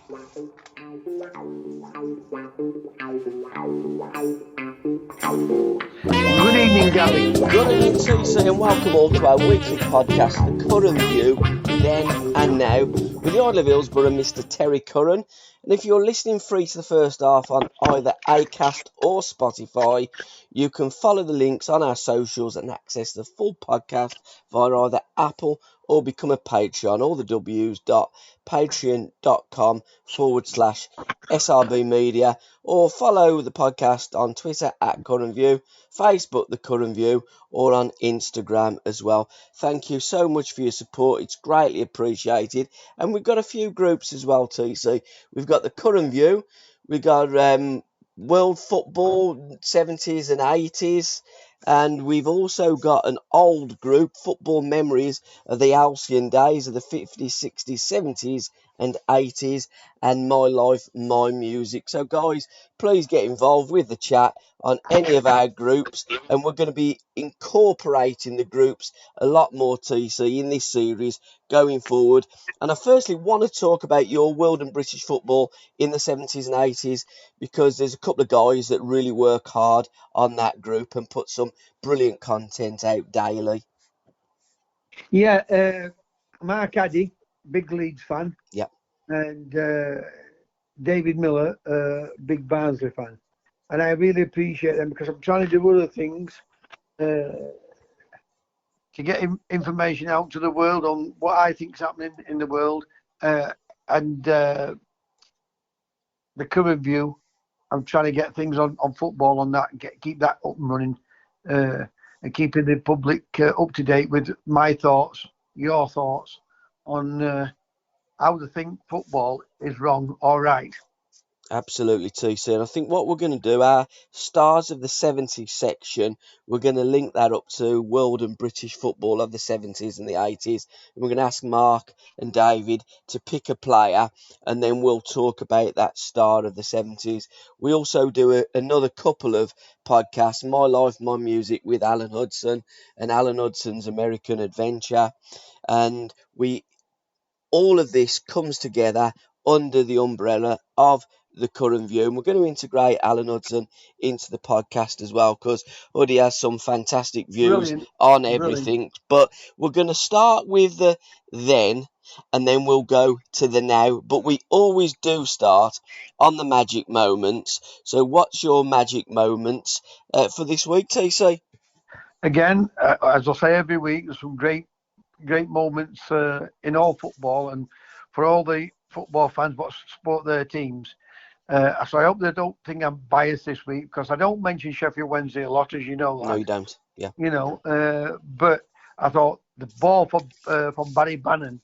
Good evening, Gary. Good evening, TC, and welcome all to our weekly podcast, The Curran View, Then and Now, with the Isle of Hillsborough, Mr. Terry Curran. And if you're listening free to the first half on either Acast or Spotify, you can follow the links on our socials and access the full podcast via either Apple or become a Patreon, all the w's.patreon.com/SRBmedia, or follow the podcast on Twitter at Curran View, Facebook The Curran View, or on Instagram as well. Thank you so much for your support. It's greatly appreciated. And we've got a few groups as well, TC. We've got the Curran View. We've got World Football 70s and 80s. And we've also got an old group, Football Memories of the Halcyon Days of the 50s, 60s, 70s and 80s, and My Life, My Music. So guys, please get involved with the chat on any of our groups, and we're going to be incorporating the groups a lot more, TC, in this series going forward. And I firstly want to talk about your world and British football in the 70s and 80s, because there's a couple of guys that really work hard on that group and put some brilliant content out daily. Yeah, Mark Addy, big Leeds fan. Yep. And David Miller, big Barnsley fan. And I really appreciate them, because I'm trying to do other things to get information out to the world on what I think is happening in the world. And the Curran View, I'm trying to get things on football on that and keep that up and running, and keeping the public up to date with my thoughts, your thoughts on how they think football is wrong or right. Absolutely, TC. And I think what we're going to do, our Stars of the 70s section, we're going to link that up to world and British football of the 70s and the 80s. And we're going to ask Mark and David to pick a player, and then we'll talk about that star of the 70s. We also do another couple of podcasts, My Life, My Music, with Alan Hudson and Alan Hudson's American Adventure. And all of this comes together under the umbrella of the Curran View, and we're going to integrate Alan Hudson into the podcast as well, because Huddy has some fantastic views on everything. Brilliant. But we're going to start with the then, and then we'll go to the now. But we always do start on the magic moments. So what's your magic moments for this week, TC? Again, as I say every week, there's some great moments in all football, and for all the football fans what support their teams. So I hope they don't think I'm biased this week, because I don't mention Sheffield Wednesday a lot, as you know. No, you don't. Yeah. You know, but I thought the ball from Barry Bannon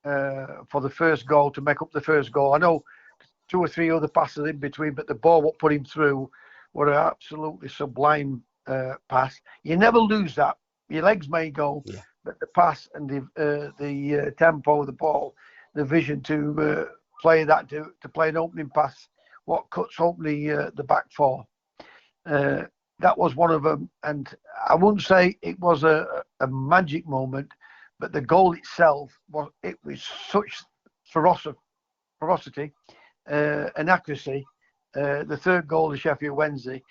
for the first goal, to make up the first goal. I know 2 or 3 other passes in between, but the ball what put him through were an absolutely sublime pass. You never lose that. Your legs may go, but the pass and the tempo of the ball, the vision to play that, to play an opening pass, what cuts open the back four. That was one of them, and I wouldn't say it was a magic moment, but the goal itself was such ferocity and accuracy. The third goal of Sheffield Wednesday,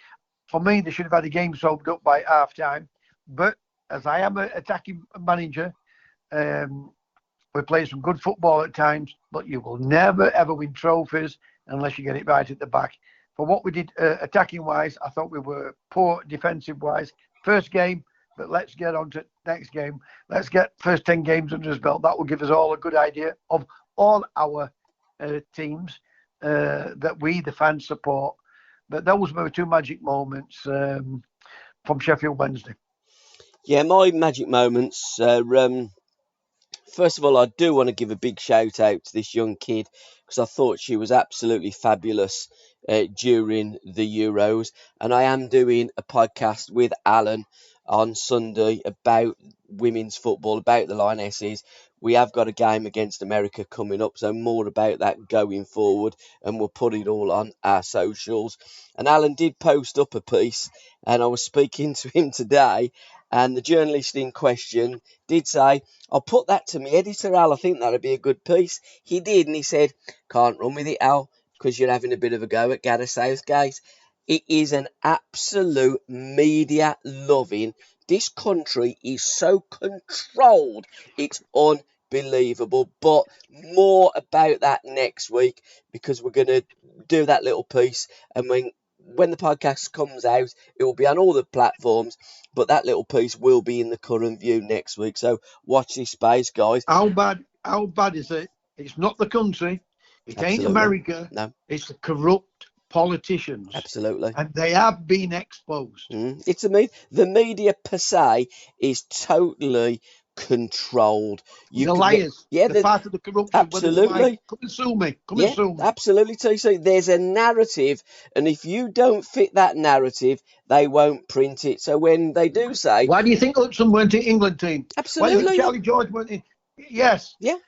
for me, they should have had the game soaked up by half time, but as I am an attacking manager, we play some good football at times, but you will never ever win trophies unless you get it right at the back. For what we did attacking wise, I thought we were poor defensive wise first game, but let's get on to next game. Let's get first 10 games under his belt. That will give us all a good idea of all our teams that we, the fans, support. But those were 2 magic moments from Sheffield Wednesday. Yeah, my magic moments. First of all, I do want to give a big shout out to this young kid, because I thought she was absolutely fabulous during the Euros. And I am doing a podcast with Alan on Sunday about women's football, about the Lionesses. We have got a game against America coming up, so more about that going forward, and we'll put it all on our socials. And Alan did post up a piece, and I was speaking to him today, And the journalist in question did say, I'll put that to my editor, Al. I think that'd be a good piece. He did, and he said, can't run with it, Al, because you're having a bit of a go at Gareth Southgate. It is an absolute media loving. This country is so controlled. It's unbelievable. But more about that next week, because we're going to do that little piece. And when the podcast comes out, it will be on all the platforms. But that little piece will be in the Curran View next week. So watch this space, guys. How bad is it? It's not the country. It ain't Absolutely. America. No. It's the corrupt politicians. Absolutely. And they have been exposed. It's the media per se is totally controlled. The liars. Yeah, the part of the corruption. Absolutely. Come and sue me. And sue me. Absolutely, TC. There's a narrative, and if you don't fit that narrative, they won't print it. So when they do say, why do you think Hudson weren't in England team? Absolutely. Why do you think Charlie George weren't in? Yes. Yeah.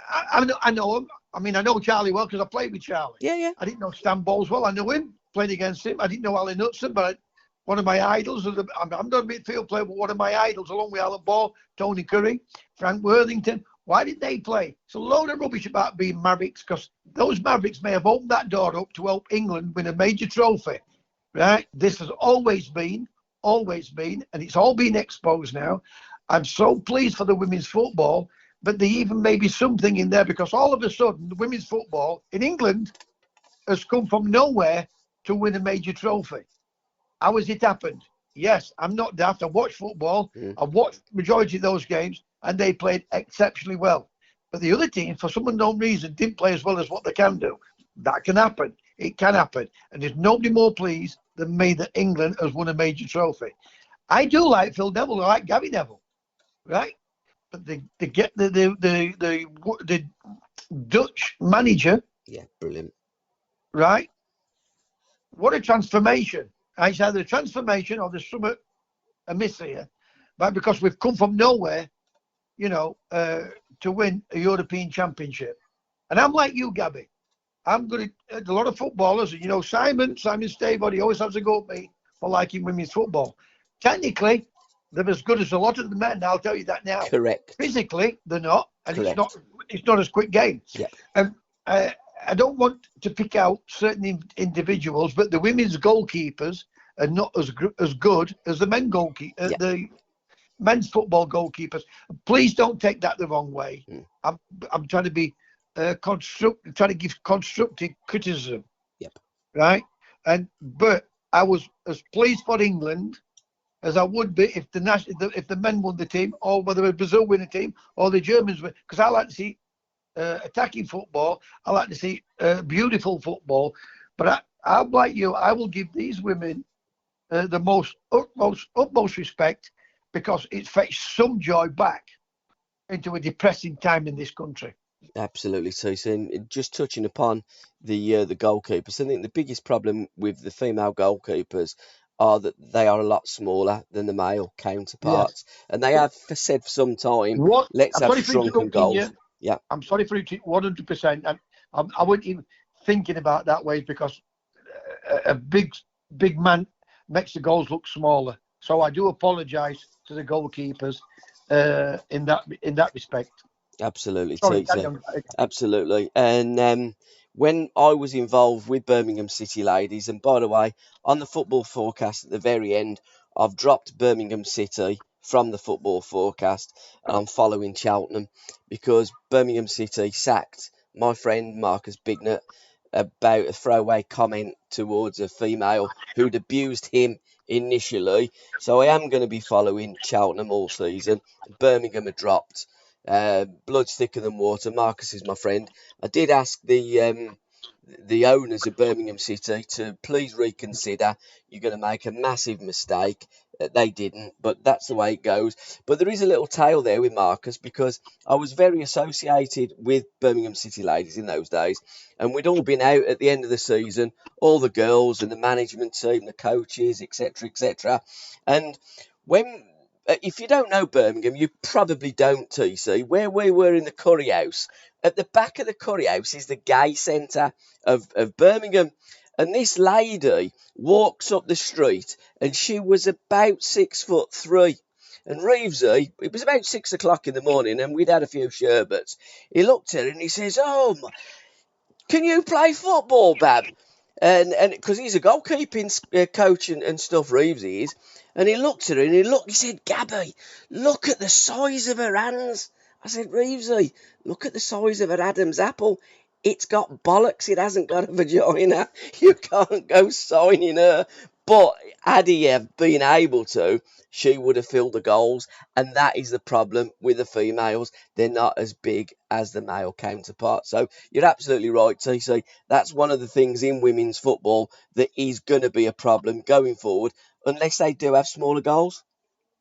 I know him. I mean, I know Charlie well because I played with Charlie. Yeah. I didn't know Stan Bowles well. I knew him, played against him. I didn't know Alan Hudson, but one of my idols, I'm not a midfield player, but one of my idols, along with Alan Ball, Tony Curran, Frank Worthington. Why did they play? It's a load of rubbish about being Mavericks, because those Mavericks may have opened that door up to help England win a major trophy, right? This has always been, and it's all been exposed now. I'm so pleased for the women's football, but there even may be something in there, because all of a sudden the women's football in England has come from nowhere to win a major trophy. How has it happened? Yes, I'm not daft. I watch football. I watched majority of those games, and they played exceptionally well. But the other team, for some unknown reason, didn't play as well as what they can do. That can happen. It can happen. And there's nobody more pleased than me that England has won a major trophy. I do like Phil Neville. I like Gary Neville, right? But the Dutch manager, yeah, brilliant, right? What a transformation! It's either a transformation or there's something amiss here, but because we've come from nowhere, to win a European Championship. And I'm like you, Gabby. I'm good at a lot of footballers, and Simon Stavord, he always has a go at me for liking women's football. Technically, they're as good as a lot of the men. I'll tell you that now. Correct. Physically, they're not, and Correct. It's not as quick game. Yeah. And I don't want to pick out certain individuals, but the women's goalkeepers are not as good as the men goalkeepers. Yeah. The men's football goalkeepers. Please don't take that the wrong way. I'm trying to be trying to give constructive criticism. Yep. Right. But I was as pleased for England as I would be if the men won the team, or whether Brazil win a team or the Germans win, because I like to see attacking football. I like to see beautiful football. But I'm like you. I will give these women the utmost respect, because it's fetched some joy back into a depressing time in this country. Absolutely, Tisa. And just touching upon the goalkeepers, I think the biggest problem with the female goalkeepers are that they are a lot smaller than the male counterparts. Yes. And they have said for some time, let's have shrunken goals. Yeah, I'm sorry for it, 100%. And I wasn't even thinking about that way, because a big man makes the goals look smaller. So I do apologise to the goalkeepers in that respect. Absolutely, Tisa. Absolutely. And when I was involved with Birmingham City Ladies, and by the way, on the football forecast at the very end, I've dropped Birmingham City from the football forecast, and I'm following Cheltenham, because Birmingham City sacked my friend Marcus Bignett about a throwaway comment towards a female who'd abused him initially. So I am going to be following Cheltenham all season. Birmingham are dropped. Blood's thicker than water. Marcus is my friend. I did ask the owners of Birmingham City to please reconsider. You're going to make a massive mistake. They didn't, but that's the way it goes. But there is a little tale there with Marcus, because I was very associated with Birmingham City Ladies in those days, and we'd all been out at the end of the season, all the girls and the management team, the coaches, etc., etc. And if you don't know Birmingham, you probably don't, TC. Where we were in the Curry House, at the back of the Curry House is the gay centre of Birmingham. And this lady walks up the street, and she was about 6'3", And Reevesy, it was about 6 o'clock in the morning, and we'd had a few sherbets. He looked at her and he says, "Oh, can you play football, Bab?" And because he's a goalkeeping coach and stuff, Reeves is. And he looked at her and he said, "Gabby, look at the size of her hands." I said, "Reevesy, look at the size of her Adam's apple. It's got bollocks. It hasn't got a vagina. You can't go signing her." But had he have been able to, she would have filled the goals. And that is the problem with the females. They're not as big as the male counterpart. So you're absolutely right, TC. That's one of the things in women's football that is going to be a problem going forward, unless they do have smaller goals.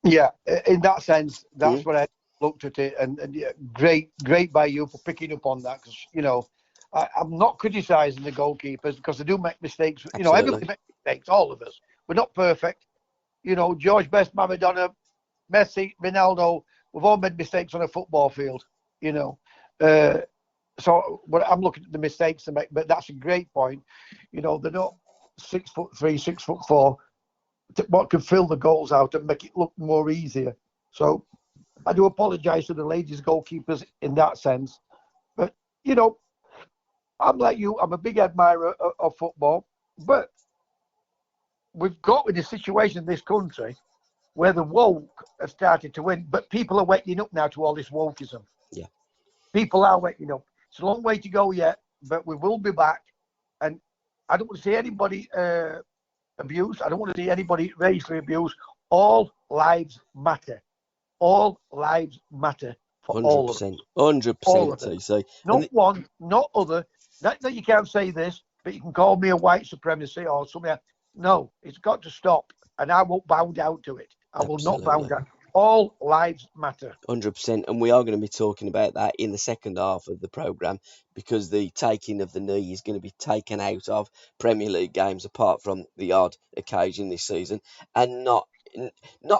Yeah, in that sense, that's Mm, what I looked at it, and yeah, great by you for picking up on that, because I'm not criticising the goalkeepers because they do make mistakes. absolutely. Everybody makes mistakes, all of us. We're not perfect. George Best, Maradona, Messi, Ronaldo, we've all made mistakes on a football field. You know, uh, but I'm looking at the mistakes they make. But that's a great point. They're not 6'3", 6'4". What can fill the goals out and make it look more easier. So I do apologise to the ladies goalkeepers in that sense. But, I'm like you, I'm a big admirer of football. But we've got in a situation in this country where the woke have started to win, but people are waking up now to all this wokeism. Yeah. People are waking up. It's a long way to go yet, but we will be back. And I don't want to see anybody abused. I don't want to see anybody racially abused. All lives matter. All lives matter for all of us. 100%. 100%, All of them. TC. Not one, not other. That you can't say this, but you can call me a white supremacy or something. No, it's got to stop. And I won't bow down to it. I will not bow down. All lives matter. 100%, and we are going to be talking about that in the second half of the programme, because the taking of the knee is going to be taken out of Premier League games, apart from the odd occasion this season, and not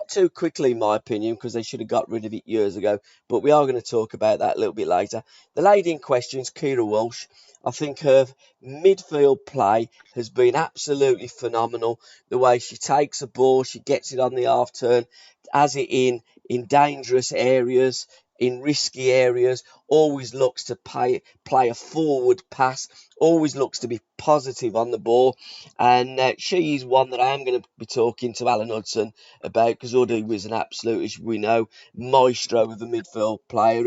too quickly, in my opinion, because they should have got rid of it years ago. But we are going to talk about that a little bit later. The lady in question is Keira Walsh. I think her midfield play has been absolutely phenomenal. The way she takes a ball, she gets it on the half turn, has it in dangerous areas, in risky areas, always looks to play a forward pass, always looks to be positive on the ball. And she is one that I am going to be talking to Alan Hudson about, because Uddy was an absolute, as we know, maestro of the midfield player.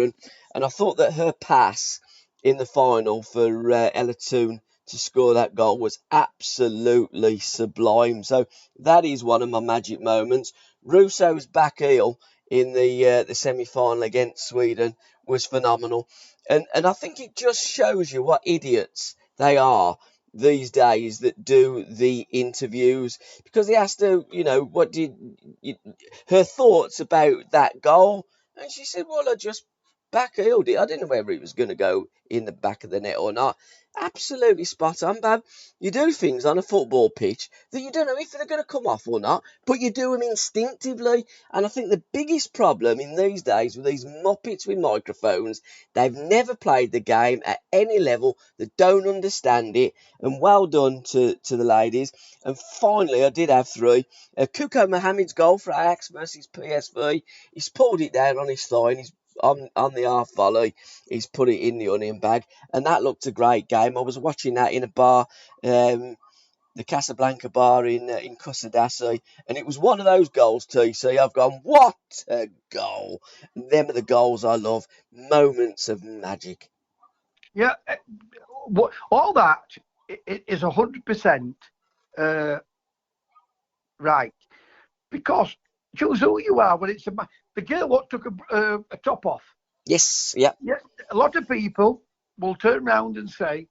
And I thought that her pass in the final for Ella Toone to score that goal was absolutely sublime. So that is one of my magic moments. Russo's back heel in the semi-final against Sweden was phenomenal, and I think it just shows you what idiots they are these days that do the interviews, because they asked her, what did her thoughts about that goal, and she said, "Well, I just back-heeled it. I didn't know whether it was going to go in the back of the net or not." Absolutely spot on, Bab. You do things on a football pitch that you don't know if they're going to come off or not, but you do them instinctively. And I think the biggest problem in these days with these muppets with microphones, they've never played the game at any level, they don't understand it. And well done to the ladies. And finally, I did have three. Kuko Mohammed's goal for Ajax versus PSV. He's pulled it down on his thigh and he's on the half volley, he's put it in the onion bag, and that looked a great game. I was watching that in a bar, the Casablanca bar in Kusadasi, and it was one of those goals, TC. I've gone, what a goal! Them are the goals I love, moments of magic. Yeah, all that is 100% right, because choose who you are. When it's the girl what took a top off. Yes, yeah. Yeah, a lot of people will turn around and say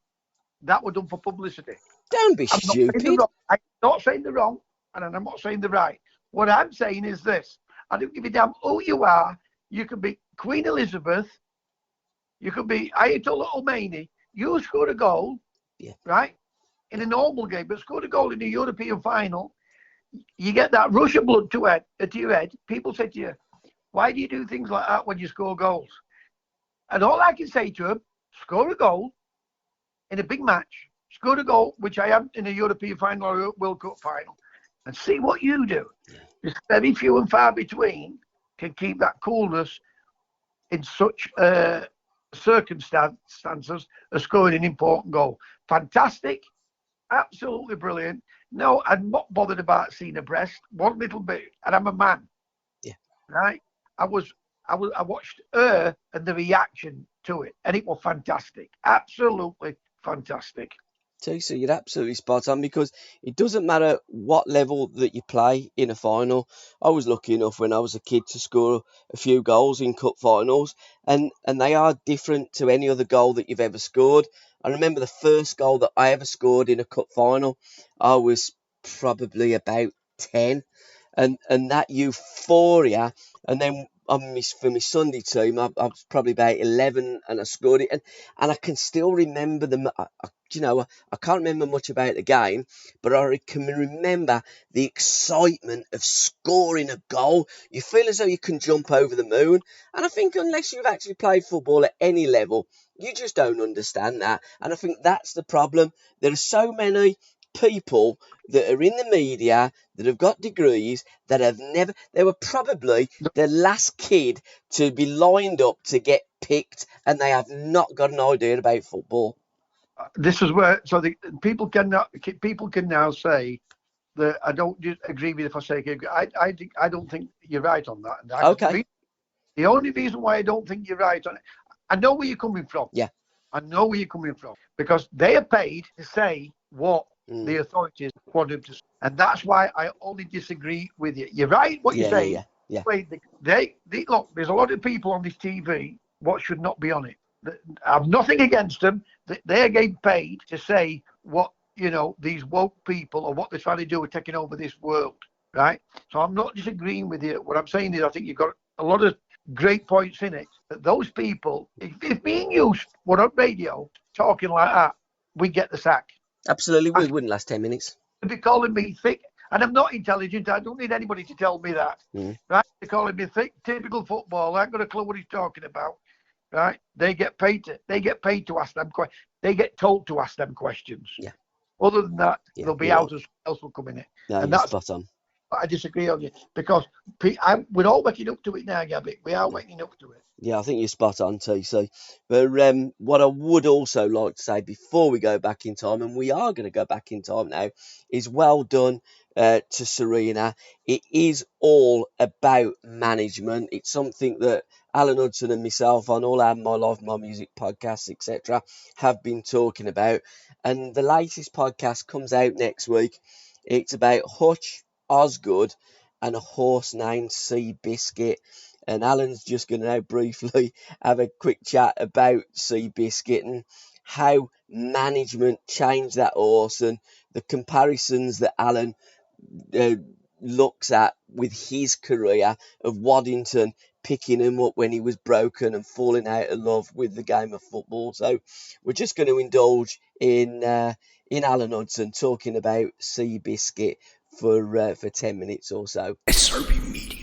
that were done for publicity. Don't be stupid. I'm not saying the wrong, and I'm not saying the right. What I'm saying is this: I don't give a damn who you are. You could be Queen Elizabeth. You could be Ayatollah Khomeini. You scored a goal, right, in a normal game, but scored a goal in the European final. You get that rush of blood to your head. People say to you, "Why do you do things like that when you score goals?" And all I can say to them, score a goal in a big match, score a goal, which I am in a European final or a World Cup final, and see what you do. It's very few and far between can keep that coolness in such circumstances as scoring an important goal. Fantastic, absolutely brilliant. No, I'm not bothered about seeing a breast one little bit, and I'm a man. Yeah. Right? I watched her and the reaction to it, and it was fantastic, absolutely fantastic. So you're absolutely spot on, because it doesn't matter what level that you play in a final. I was lucky enough when I was a kid to score a few goals in cup finals, and they are different to any other goal that you've ever scored. I remember the first goal that I ever scored in a cup final. I was probably about 10, and that euphoria, and then for my Sunday team, I was probably about 11, and I scored it, and I can still remember I can't remember much about the game, but I can remember the excitement of scoring a goal. You feel as though you can jump over the moon, and I think unless you've actually played football at any level, you just don't understand that, and I think that's the problem. There are so many people that are in the media that have got degrees that have never, they were probably the last kid to be lined up to get picked, and they have not got an idea about football. This is where the people can now say that I don't agree with you if I say I don't think you're right on that. Okay. The only reason why I don't think you're right on it, I know where you're coming from. Yeah. I know where you're coming from, because they are paid to say what the authorities want them to say. And that's why I only disagree with you. You're right what you're saying. Yeah. They look, there's a lot of people on this TV what should not be on it. I have nothing against them. They're getting paid to say what, these woke people or what they're trying to do with taking over this world, right? So I'm not disagreeing with you. What I'm saying is I think you've got a lot of great points in it. That those people, if being used, were on radio talking like that, we get the sack. Absolutely, we wouldn't last 10 minutes. They'd be calling me thick, and I'm not intelligent. I don't need anybody to tell me that. Right? They're calling me thick, typical football. I ain't got a clue what he's talking about. Right? They get paid to ask them questions. They get told to ask them questions. Yeah. Other than that, they'll be out as else will come in it. No, and you're that's spot on. I disagree on you, because we're all waking up to it now, Gabby. We are waking up to it. Yeah, I think you're spot on, TC. But what I would also like to say before we go back in time, and we are going to go back in time now, is well done to Serena. It is all about management. It's something that Alan Hudson and myself on all our My Life, My Music podcasts, etc., have been talking about. And the latest podcast comes out next week. It's about Hutch, Osgood, and a horse named Seabiscuit. And Alan's just going to now briefly have a quick chat about Seabiscuit and how management changed that horse, and the comparisons that Alan looks at with his career of Waddington picking him up when he was broken and falling out of love with the game of football. So we're just going to indulge in Alan Hudson talking about Seabiscuit for 10 minutes or so. SRBMedia.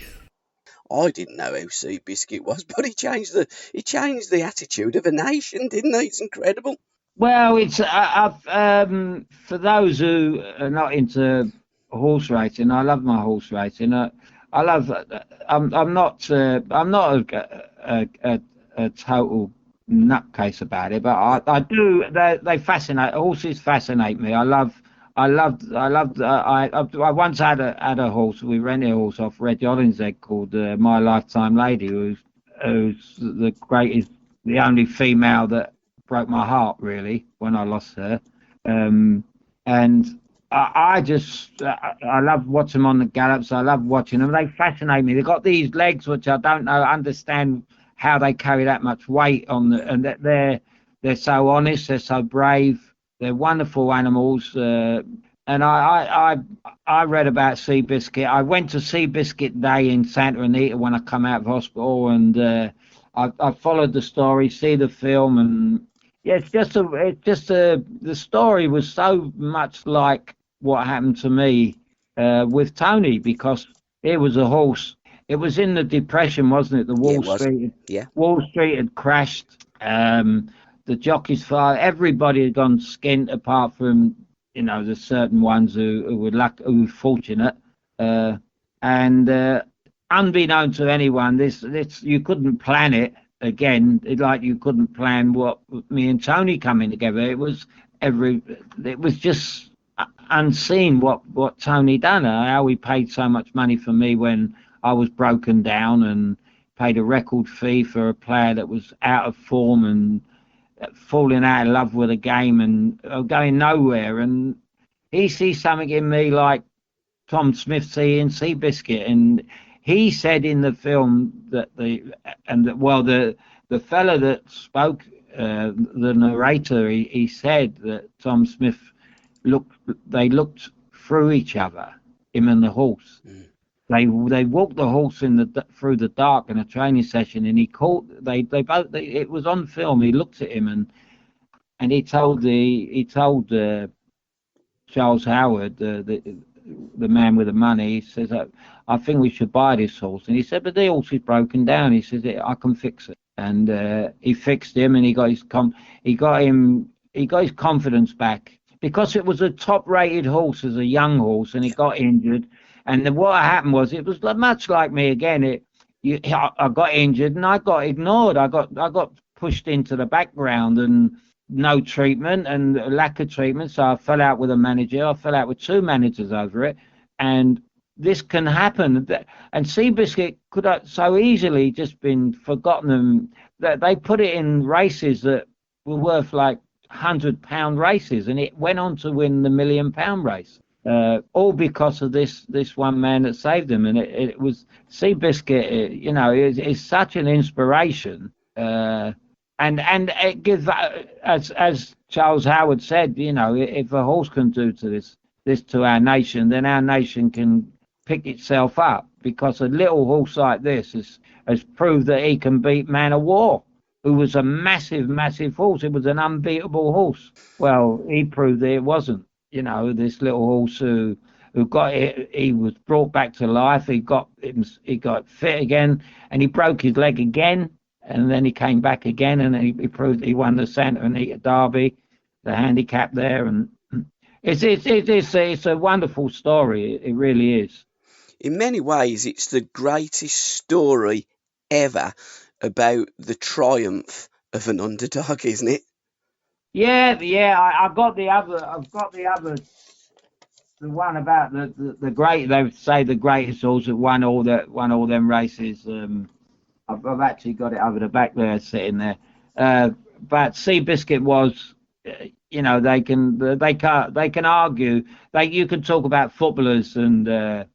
I didn't know who Seabiscuit was, but he changed the attitude of a nation, didn't he? It's incredible. Well, it's for those who are not into horse racing. I love my horse racing. I'm not a total nutcase about it, but I do. They fascinate. Horses fascinate me. I once had a horse. We rented a horse off Red Hollinshead called My Lifetime Lady, who's the greatest, the only female that broke my heart really when I lost her. And I love watching them on the gallops. I love watching them. They fascinate me. They've got these legs which I don't understand how they carry that much weight on and that they're so honest. They're so brave. They're wonderful animals, and I read about Seabiscuit. I went to Seabiscuit Day in Santa Anita when I come out of hospital, and I followed the story, see the film, and yeah, the story was so much like what happened to me with Tony, because it was a horse. It was in the Depression, wasn't it? Wall Street had crashed. The jockeys fire. Everybody had gone skint apart from the certain ones who were fortunate. And unbeknown to anyone, this you couldn't plan it. Again, like you couldn't plan what me and Tony coming together. It was just unseen what Tony done. How he paid so much money for me when I was broken down, and paid a record fee for a player that was out of form and falling out of love with the game and going nowhere. And he sees something in me like Tom Smith seeing Seabiscuit, and he said in the film that the fella that spoke, the narrator, he said that Tom Smith they looked through each other, him and the horse. They walked the horse through the dark in a training session, and he caught it was on film. He looked at him and he told Charles Howard, the man with the money. He says, I think we should buy this horse. And he said, but the horse is broken down. He says, I can fix it. And he fixed him, and he got his confidence back, because it was a top-rated horse as a young horse, and he got injured. And then what happened was, it was much like me again. I got injured and I got ignored. I got pushed into the background, and no treatment and lack of treatment. So I fell out with a manager. I fell out with 2 managers over it. And this can happen. And Seabiscuit could have so easily just been forgotten. That they put it in races that were worth like £100 races, and it went on to win the £1 million race. All because of this one man that saved him. And it was Seabiscuit. Is such an inspiration. And it gives, as Charles Howard said, if a horse can do this to our nation, then our nation can pick itself up, because a little horse like this has proved that he can beat Man of War, who was a massive horse. It was an unbeatable horse. Well, he proved that it wasn't. This little horse who got it, he was brought back to life. He got fit again, and he broke his leg again. And then he came back again, and he proved he won the Santa Anita Derby, the handicap there. And it's a wonderful story. It really is. In many ways, it's the greatest story ever about the triumph of an underdog, isn't it? Yeah. I've got the one about the great. They say the greatest horse that won all them races. I've actually got it over the back there, sitting there. But Seabiscuit was, they can argue. You can talk about footballers and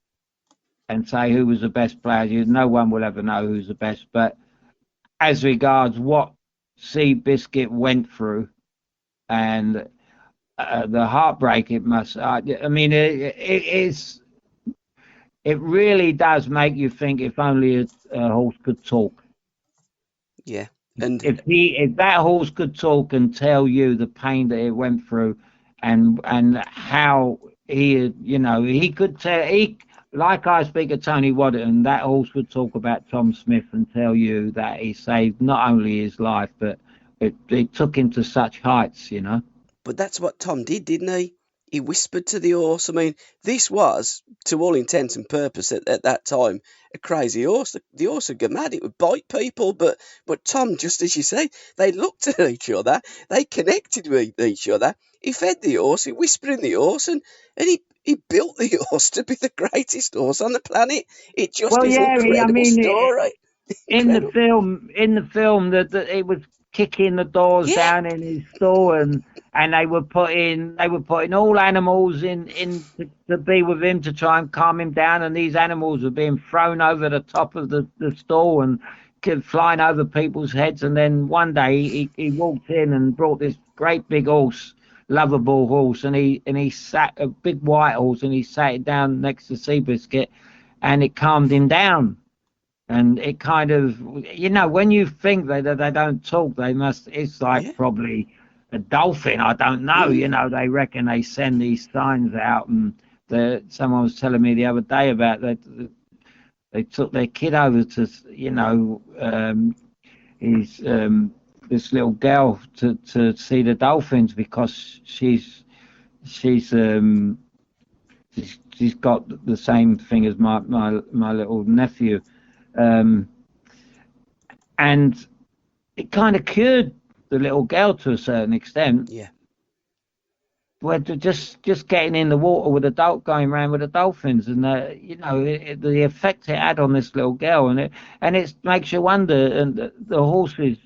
say who was the best player. No one will ever know who's the best. But as regards what Seabiscuit went through, and the heartbreak it must. It really does make you think, if only a horse could talk. Yeah. And if that horse could talk and tell you the pain that it went through, and how he could tell, like I speak of Tony Waddington, that horse would talk about Tom Smith and tell you that he saved not only his life, but it took him to such heights, But that's what Tom did, didn't he? He whispered to the horse. I mean, this was, to all intents and purposes at that time, a crazy horse. The horse would get mad. It would bite people. But Tom, just as you say, they looked at each other. They connected with each other. He fed the horse. He whispered in the horse. And he built the horse to be the greatest horse on the planet. It just is an incredible story. In the film, that it was kicking the doors down in his stall, and they were putting all animals in to be with him, to try and calm him down, and these animals were being thrown over the top of the stall and flying over people's heads. And then one day he walked in and brought this great big horse, lovable horse, and he sat, a big white horse, and he sat it down next to Seabiscuit, and it calmed him down. And it kind of, when you think that they don't talk, they must. It's like probably a dolphin. I don't know. They reckon they send these signs out. And someone was telling me the other day about that. They took their kid over to, this little girl to see the dolphins, because she's she's got the same thing as my little nephew, and it kind of cured the little girl to a certain extent. Yeah. Where just getting in the water with going around with the dolphins, and the effect it had on this little girl, and it makes you wonder. And the horses,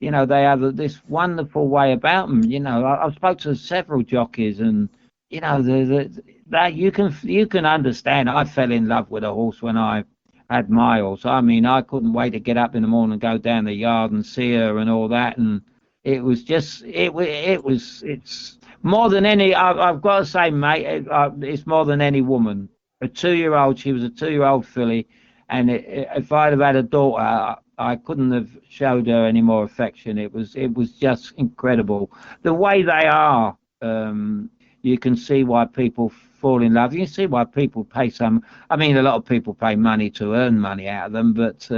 they have this wonderful way about them. I've spoke to several jockeys, and that you can understand. I fell in love with a horse when I had my horse. I mean, I couldn't wait to get up in the morning and go down the yard and see her and all that. And it was just it's more than any. I've got to say, mate, it's more than any woman. A 2-year-old. She was a 2-year-old filly, and if I'd have had a daughter, I couldn't have showed her any more affection. It was just incredible the way they are. You can see why people fall in love. You can see why people pay some. I mean, a lot of people pay money to earn money out of them, but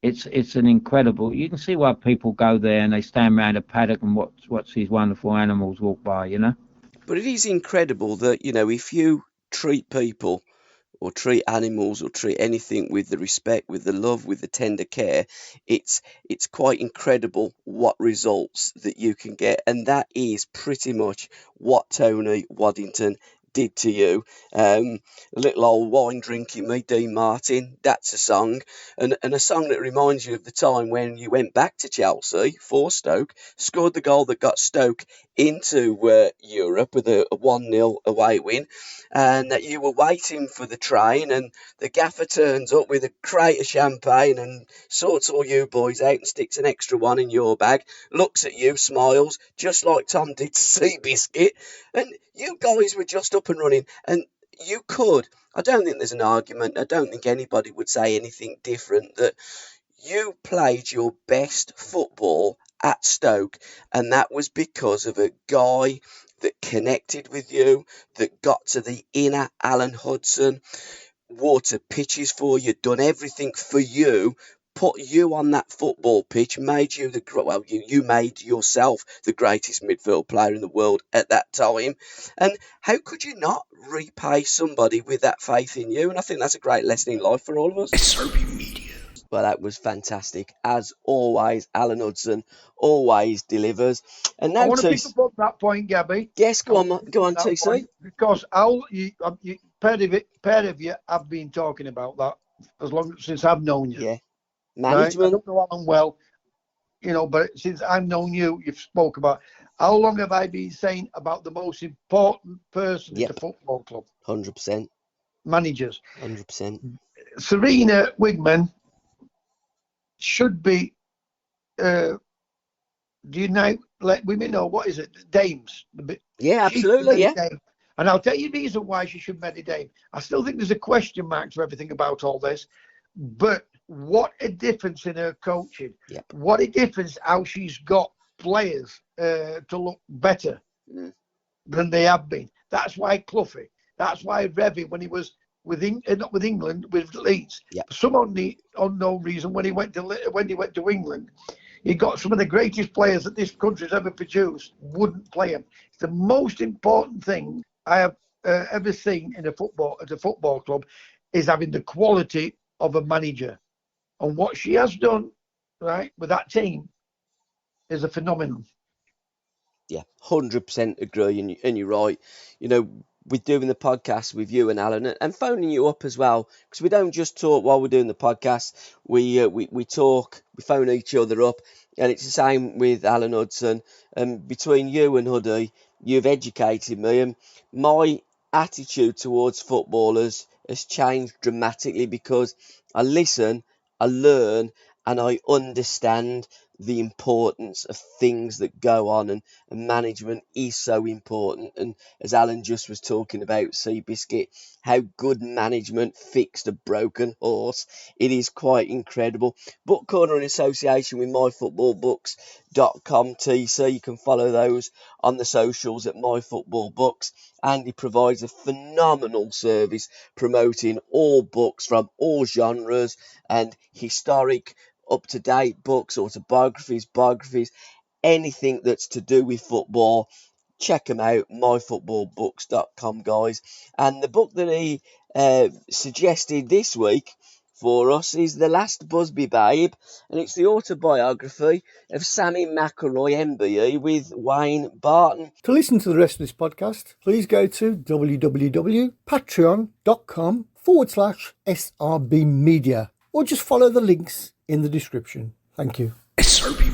it's an incredible. You can see why people go there and they stand around a paddock and watch these wonderful animals walk by. But it is incredible that, if you treat people or treat animals or treat anything with the respect, with the love, with the tender care, it's quite incredible what results that you can get. And that is pretty much what Tony Waddington did to you. Little old wine drinking me, Dean Martin, that's a song. And a song that reminds you of the time when you went back to Chelsea for Stoke, scored the goal that got Stoke into Europe with a 1-0 away win, and that you were waiting for the train, and the gaffer turns up with a crate of champagne and sorts all you boys out and sticks an extra one in your bag, looks at you, smiles, just like Tom did to Seabiscuit, and you guys were just up and running, and you could. I don't think there's an argument. I don't think anybody would say anything different, that you played your best football at Stoke, and that was because of a guy that connected with you, that got to the inner Alan Hudson, water pitches for you, done everything for you, put you on that football pitch, made you you made yourself the greatest midfield player in the world at that time. And how could you not repay somebody with that faith in you? And I think that's a great lesson in life for all of us. SRBMedia. Well, that was fantastic. As always, Alan Hudson always delivers. And now I want to pick up on that point, Gabby. Yes, go on, TC. Because pair of you have been talking about that since I've known you. Yeah, management. Right? I management. don't know Alan well, but since I've known you, you've spoke about how long have I been saying about the most important person in the football club? 100%. Managers. 100%. Serena Wigman should be. Do you now let women know what is it? Dames. Yeah, absolutely. Yeah. Dame. And I'll tell you the reason why she should marry Dame. I still think there's a question mark to everything about all this, but what a difference in her coaching. Yep. What a difference how she's got players to look better than they have been. That's why Cloughie. That's why Revy, when he was not with England, with Leeds. Yep. For some unknown reason, when he went to England, he got some of the greatest players that this country's ever produced, wouldn't play him. It's the most important thing I have ever seen at a football club is having the quality of a manager. And what she has done, right, with that team is a phenomenon. Yeah, 100% agree, and you're right. With doing the podcast with you and Alan, and phoning you up as well, because we don't just talk while we're doing the podcast. We talk, we phone each other up, and it's the same with Alan Hudson. And between you and Huddy, you've educated me, and my attitude towards footballers has changed dramatically because I listen, I learn, and I understand the importance of things that go on, and management is so important. And as Alan just was talking about Seabiscuit, how good management fixed a broken horse, it is quite incredible. Book Corner in association with myfootballbooks.com, TC. You can follow those on the socials at myfootballbooks. Andy provides a phenomenal service promoting all books from all genres and historic, up-to-date books, autobiographies, biographies, anything that's to do with football. check them out, myfootballbooks.com, guys. And the book that he suggested this week for us is The Last Busby Babe, and it's the autobiography of Sammy McElroy, MBE, with Wayne Barton. To listen to the rest of this podcast, please go to www.patreon.com/SRBmedia, or just follow the links in the description. Thank you. SRB